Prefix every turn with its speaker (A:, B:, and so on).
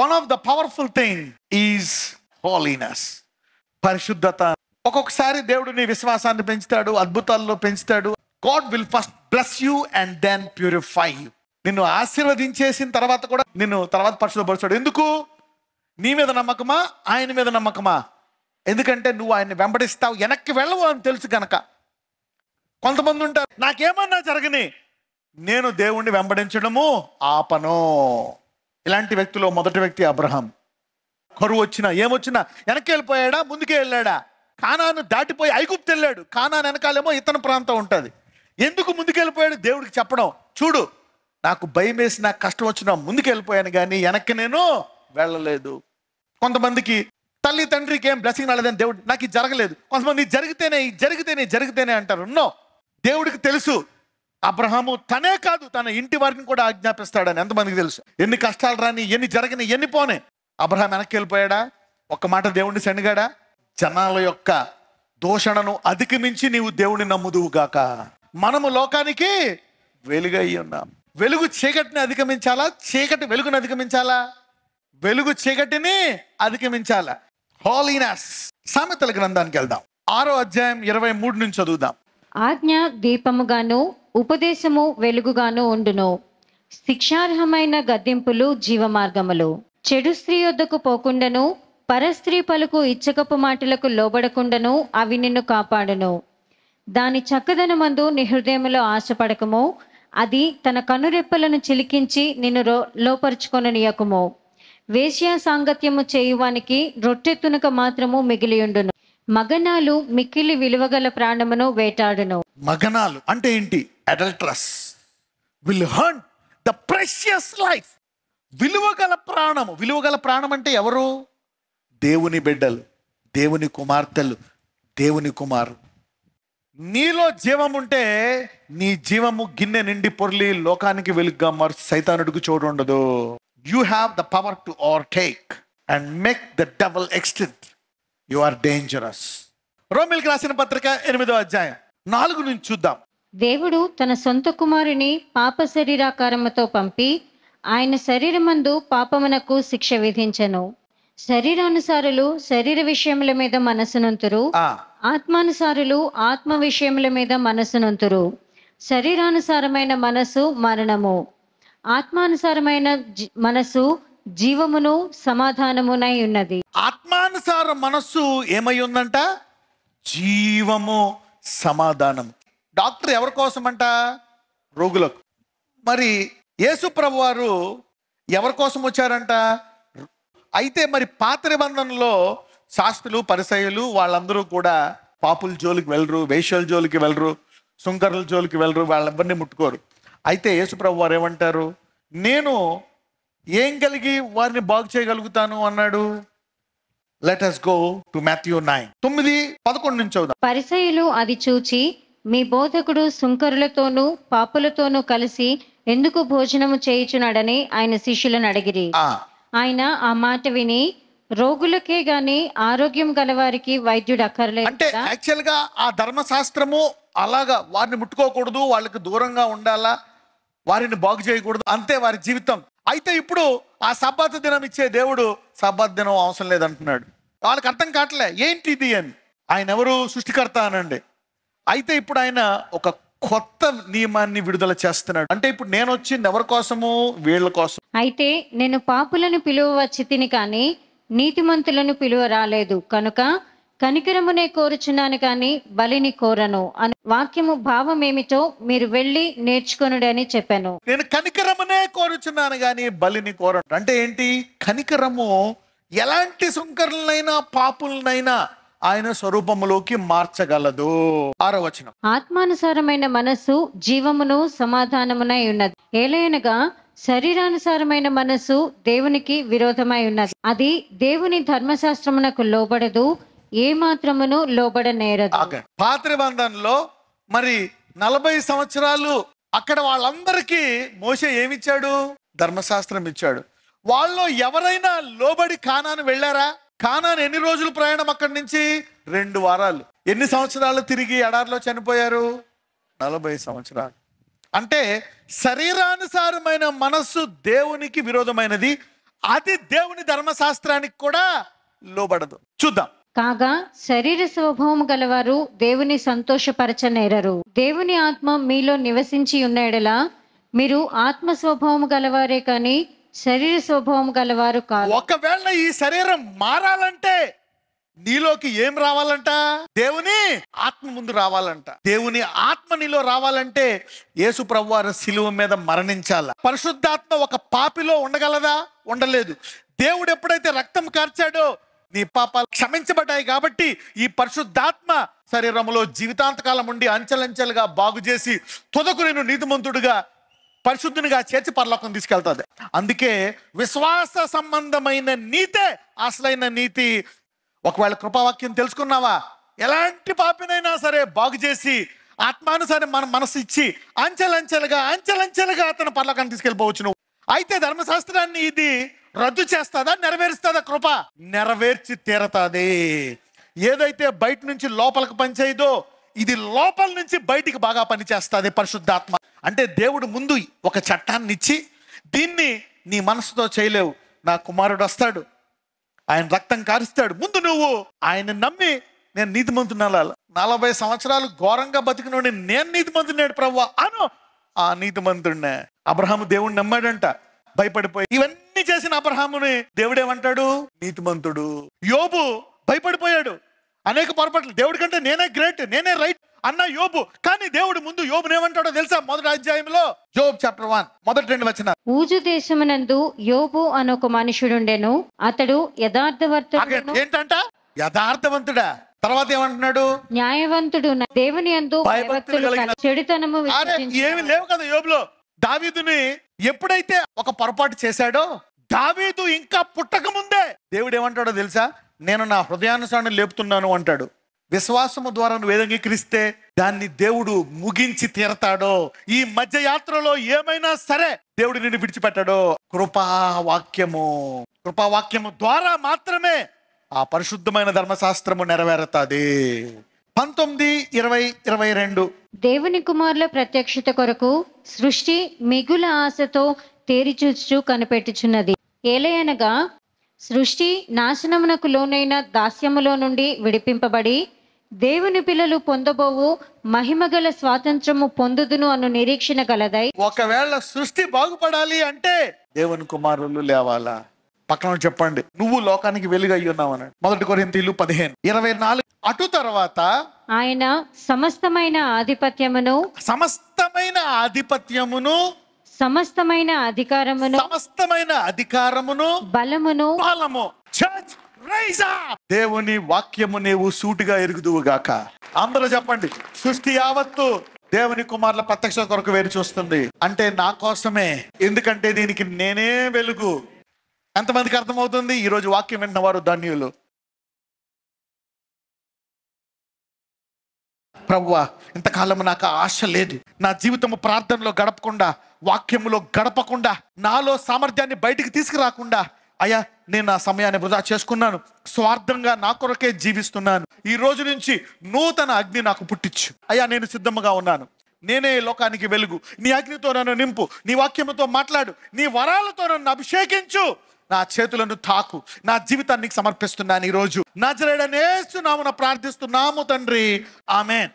A: One of the powerful thing is holiness, పరిశుద్ధత. ఒక్కొక్కసారి దేవుడు నీ విశ్వాసాన్ని పెంచుతాడు, అద్భుతాల్లో పెంచుతాడు. God will first bless you and then purify you. నిన్ను ఆశీర్వదించేసిన తర్వాత కూడా నిన్ను తర్వాత పరిశుద్ధపరుస్తాడు. ఎందుకు? నీ మీద నమ్మకమా, ఆయన మీద నమ్మకమా? ఎందుకంటే నువ్వు ఆయన్ని వెంబడిస్తావు, వెనక్కి వెళ్ళవు అని తెలుసు కనుక. కొంతమంది ఉంటారు, నాకేమన్నా జరగని, నేను దేవుణ్ణి వెంబడించడము ఆపను. ఇలాంటి వ్యక్తిలో మొదటి వ్యక్తి అబ్రహాం. కరువు వచ్చినా ఏమొచ్చినా వెనక్కి వెళ్ళిపోయాడా, ముందుకే వెళ్ళాడా? కానాను దాటిపోయి ఐగుప్తు వెళ్ళాడు. కానాను వెనకాలేమో ఇతని ప్రాంతం ఉంటుంది. ఎందుకు ముందుకెళ్ళిపోయాడు? దేవుడికి చెప్పడం, చూడు నాకు భయం వేసి నాకు కష్టం వచ్చినా ముందుకు వెళ్ళిపోయాను కానీ వెనక్కి నేను వెళ్ళలేదు. కొంతమందికి తల్లి తండ్రికి ఏం బ్లెస్సింగ్ రాలేదని దేవుడు నాకు ఇది జరగలేదు. కొంతమంది జరిగితేనే అంటారు. నో, దేవుడికి తెలుసు అబ్రహాము తనే కాదు తన ఇంటి వారిని కూడా ఆజ్ఞాపిస్తాడని. ఎంతమందికి తెలుసు? ఎన్ని కష్టాలు రాని, ఎన్ని జరగని, ఎన్ని పోనే, అబ్రహాం వెనక్కి వెళ్ళిపోయాడా? ఒక్క మాట దేవుడిని శనిగాడా? జనాల యొక్క దూషణను అధిగమించి నీవు దేవుడిని నమ్ముదువు గాక. మనము లోకానికి వెలుగై ఉన్నాం. వెలుగు చీకటిని అధిగమించాలా? చీకటి వెలుగుని అధిగమించాలా? వెలుగు చీకటిని అధిగమించాలా. హోలీనెస్. సామెతల గ్రంథానికి వెళ్దాం. 6వ అధ్యాయం 23 నుంచి చదువుదాం.
B: ఆజ్ఞ దీపముగాను ఉపదేశము వెలుగుగాను ఉండును. శిక్షార్హమైన గద్దింపులు జీవమార్గములు. చెడు స్త్రీ యొద్దకు పోకుండాను పరస్త్రీ పలుకు ఇచ్చకపు మాటలకు లోబడకుండాను అవి నిన్ను కాపాడును. దాని చక్కదనమందు నీ హృదయములో ఆశపడకము. అది తన కనురెప్పలను చిలికించి నిన్ను లోపరుచుకొననీయకుము. వేశ్యా సాంగత్యము చేయువానికి రొట్టె తునక మాత్రము మిగిలియుండును. మగనాలు మిక్కిలి విలువగల ప్రాణమును వేటాడును.
A: మగనాలు అంటే ఏంటి? Adulterous will hunt the precious life. విలువగల ప్రాణము. విలువగల ప్రాణం అంటే ఎవరు? దేవుని బిడ్డలు, దేవుని కుమార్తెలు, దేవుని కుమారు. నీలో జీవం ఉంటే నీ జీవము గిన్నె నిండి పొర్లి లోకానికి వెలుగుగా మారు. సైతానుడికి చోటు ఉండదు. You have the power to overtake and make the double extent. You are dangerous. రోమిల్కి రాసిన పత్రిక 8వ అధ్యాయం 4 నుంచి చూద్దాం.
B: దేవుడు తన సొంత కుమారుని పాప శరీరాకారముతో పంపి ఆయన శరీరమందు పాపమునకు శిక్ష విధించెను. శరీరానుసారులు శరీర విషయముల మీద మనసునంతురు, ఆత్మానుసారులు ఆత్మ విషయముల మీద మనసునంతురు. శరీరానుసారమైన మనసు మరణము, ఆత్మానుసారమైన మనసు జీవమును సమాధానమునై ఉన్నది.
A: ఆత్మానుసార మనస్సు ఏమై ఉందంట? జీవము, సమాధానం. డాక్టర్ ఎవరి కోసం అంట? రోగులకు. మరి యేసు ప్రభు వారు ఎవరి కోసం వచ్చారంట? అయితే మరి పాత నిబంధనలో శాస్త్రులు, పరిసయ్యులు వాళ్ళందరూ కూడా పాపుల జోలికి వెళ్ళరు, వేశ్యల జోలికి వెళ్ళరు, సుంకరుల జోలికి వెళ్ళరు, వాళ్ళెవరిని ముట్టుకోరు. అయితే యేసు ప్రభు వారు ఏమంటారు? నేను ఏం కలిగి వారిని బాగు చేయగలుగుతాను అన్నాడు. Let us go to Matthew 9. 9:11 నుంచి చదువుదాం.
B: పరిసయ్యులు అది చూచి, మీ బోధకుడు సుంకరులతోనూ పాపులతోనూ కలిసి ఎందుకు భోజనము చేయుచున్నాడని ఆయన శిష్యులను అడిగిరి. ఆయన ఆ మాట విని, రోగులకే గాని ఆరోగ్యం గలవారికి వైద్యుడు అక్కర్లేదు.
A: అంటే యాక్చువల్ గా ఆ ధర్మశాస్త్రము అలాగా వారిని ముట్టుకోకూడదు, వాళ్ళకి దూరంగా ఉండాలా, వారిని బాగు చేయకూడదు, అంతే వారి జీవితం. అయితే ఇప్పుడు ఆ సబ్బాతు దినం ఇచ్చే దేవుడు సబ్బాతు దినం అవసరం లేదంటున్నాడు. వాళ్ళకి అర్థం కావట్లే ఏంటి ఇది అని. ఆయన ఎవరు? సృష్టికర్త అనండి. అయితే ఇప్పుడు ఆయన ఒక కొత్త నియమాన్ని విడుదల చేస్తున్నాడు. అంటే ఇప్పుడు నేను వచ్చింది ఎవరి కోసము? వీళ్ళ కోసం.
B: అయితే నేను పాపులను పిలువ వచ్చి తిని కానీ నీతిమంతులను పిలువ రాలేదు, కనుక కనికరమునే కోరుచున్నాను కానీ బలిని కోరను అని వాక్యము భావం ఏమిటో మీరు వెళ్ళి నేర్చుకొనుడి అని చెప్పాను.
A: నేను కనికరమునే కోరుచున్నాను కానీ బలిని కోరను అంటే ఏంటి? కనికరము ఎలాంటి సుంకరులనైనా పాపులనైనా ఆయన స్వరూపములోకి మార్చగలదు. 6వ వచనం.
B: ఆత్మానుసారమైన మనస్సు జీవమును సమాధానమునై ఉన్నది. ఏలయనగా శరీరానుసారమైన మనస్సు దేవునికి విరోధమై ఉన్నది. అది దేవుని ధర్మశాస్త్రమునకు లోబడదు, ఏ మాత్రమును లోబడనేరదు.
A: పాత నిబంధనలో మరి 40 సంవత్సరాలు అక్కడ వాళ్ళందరికీ మోషే ఏమిచ్చాడు? ధర్మశాస్త్రం ఇచ్చాడు. వాళ్ళు ఎవరైనా లోబడి కానాను వెళ్ళారా? కానాను ఎన్ని రోజులు ప్రయాణం అక్కడి నుంచి? 2 వారాలు. ఎన్ని సంవత్సరాలు తిరిగి ఎడారిలో చనిపోయారు? 40 సంవత్సరాలు. అంటే శరీరానుసారమైన మనస్సు దేవునికి విరోధమైనది. అది దేవుని ధర్మశాస్త్రానికి కూడా లోబడదు. చూద్దాం.
B: కాగా శరీర స్వభావము గలవారు దేవుని సంతోషపరచనేరరు. దేవుని ఆత్మ మీలో నివసించి ఉన్న ఎడల మీరు ఆత్మ స్వభావము గలవారే కానీ శరీర స్వభావము గలవారు కాదు.
A: ఒకవేళ ఈ శరీరం మారాలంటే నీలోకి ఏం రావాలంట? దేవుని ఆత్మ ముందు రావాలంట. దేవుని ఆత్మ నీలో రావాలంటే యేసు ప్రభువారు శిలువ మీద మరణించాల. పరిశుద్ధాత్మ ఒక పాపిలో ఉండగలదా? ఉండలేదు. దేవుడు ఎప్పుడైతే రక్తం కార్చాడో నీ పాపాలు క్షమించబడ్డాయి కాబట్టి ఈ పరిశుద్ధాత్మ శరీరంలో జీవితాంతకాలం ఉండి అంచెలంచెలుగా బాగు చేసి తుదకు నేను నీతిమంతుడిగా పరిశుద్ధునిగా చేర్చి పరలోకం తీసుకెళ్తాది. అందుకే విశ్వాస సంబంధమైన నీతే అసలైన నీతి. ఒకవేళ కృపావాక్యం తెలుసుకున్నావా, ఎలాంటి పాపినైనా సరే బాగు చేసి ఆత్మానుసారం మన మనసు ఇచ్చి అంచెలంచెలుగా అతను పరలోకాన్ని తీసుకెళ్ళిపోవచ్చు నువ్వు. అయితే ధర్మశాస్త్రాన్ని ఇది రద్దు చేస్తుందా, నెరవేరుస్తుందా? కృప నెరవేర్చి తీరతాది. ఏదైతే బయట నుంచి లోపలికి పనిచేయదో ఇది లోపల నుంచి బయటికి బాగా పనిచేస్తుంది పరిశుద్ధాత్మ. అంటే దేవుడు ముందు ఒక చట్టాన్ని ఇచ్చి దీన్ని నీ మనసుతో చేయలేవు, నా కుమారుడు వస్తాడు, ఆయన రక్తం కారుస్తాడు, ముందు నువ్వు ఆయన నమ్మి నేను నీతిమంతున్నా 40 సంవత్సరాలు ఘోరంగా బతికినోడి నేను నీతిమంతున్నాడు ప్రభువా అను. ఆ నీతిమంతుడినే అబ్రహాము దేవుడిని నమ్మాడంట, భయపడిపోయి ఇవన్నీ చేసిన అబ్రహాముని దేవుడేమంటాడు? నీతిమంతుడు. యోబు భయపడిపోయాడు, అనేక పొరపాట్లు, దేవుడి కంటే నేనే గ్రేట్, నేనే రైట్ అన్న యోబు. కానీ దేవుడు ముందు యోబుని ఏమంటాడో తెలుసా? మొదటి అధ్యాయంలో జోబ్ చాప్టర్ 1 మొదటి 2 వచనాలు.
B: ఊజు దేశమునందు యోబు అనొక మనుషుడుండెను, అతడు యథార్థవర్తనుడును.
A: ఏంటంట? యథార్థవంతుడా. తర్వాత ఏమంటున్నాడు?
B: న్యాయవంతుడు, దేవుని యందు భయభక్తులు కలిగి చెడుతనము
A: ఏమి లేవు కదా యోబులో. దావీదుని ఎప్పుడైతే ఒక పొరపాటు చేశాడో, దావీదు ఇంకా పుట్టక ముందే దేవుడు ఏమంటాడో తెలుసా? నేను నా హృదయానుసారం లేపుతున్నాను అంటాడు. విశ్వాసము ద్వారా నువ్వు ఏదంగీకరిస్తే దాన్ని దేవుడు ముగించి తీరతాడో. ఈ మధ్య యాత్రలో ఏమైనా సరే దేవుడు నిన్ను విడిచిపెట్టాడో. కృపావాక్యము ద్వారా మాత్రమే ఆ పరిశుద్ధమైన ధర్మశాస్త్రము నెరవేరుతాది. 19, 20, 22
B: దేవుని కుమారుల ప్రత్యక్షత కొరకు సృష్టి మిగుల ఆశతో తేరిచూచు కనిపెట్టుచున్నది. ఏలయనగా సృష్టి నాశనమునకు లోనైన దాస్యములో నుండి విడిపింపబడి దేవుని పిల్లలు పొందబోవు మహిమగల స్వాతంత్రము పొందుదును అను నిరీక్షణ గలదై.
A: ఒకవేళ సృష్టి బాగుపడాలి అంటే దేవుని కుమారులు లేవాలా? పక్కన చెప్పండి, నువ్వు లోకానికి వెలుగై ఉన్నావు అన్నాడు. 1 కొరింథీయులు 15:24. అటు తర్వాత
B: ఆయన సమస్తమైన ఆధిపత్యమును సమస్తమైన అధికారమును బలము
A: దేవుని వాక్యము నీవు సూటిగా ఎరుగుదువుగాక. అందరూ చెప్పండి, సృష్టి యావత్తు దేవుని కుమారుల ప్రత్యక్ష కొరకు వేరు చూస్తుంది. అంటే నా కోసమే, ఎందుకంటే దీనికి నేనే వెలుగు. ఎంతమందికి అర్థమవుతుంది? ఈరోజు వాక్యం విన్న వారు ధన్యులు. ప్రభువా, ఇంతకాలం నాకు ఆశ లేదు, నా జీవితము ప్రార్థనలో గడపకుండా, వాక్యములో గడపకుండా, నాలో సామర్థ్యాన్ని బయటికి తీసుకురాకుండా, అయ్యా నేను నా సమయాన్ని వృధా చేసుకున్నాను, స్వార్థంగా నా కొరకే జీవిస్తున్నాను. ఈ రోజు నుంచి నూతన అగ్ని నాకు పుట్టించు అయ్యా, నేను సిద్ధంగా ఉన్నాను, నేనే లోకానికి వెలుగు, నీ అగ్నితో నన్ను నింపు, నీ వాక్యముతో మాట్లాడు, నీ వరాలతో నన్ను అభిషేకించు, నా చేతులను తాకు, నా జీవితాన్ని సమర్పిస్తున్నాను. ఈరోజు నజరేయుడైన యేసు నామమున ప్రార్థిస్తున్నాము తండ్రి, ఆమేన్.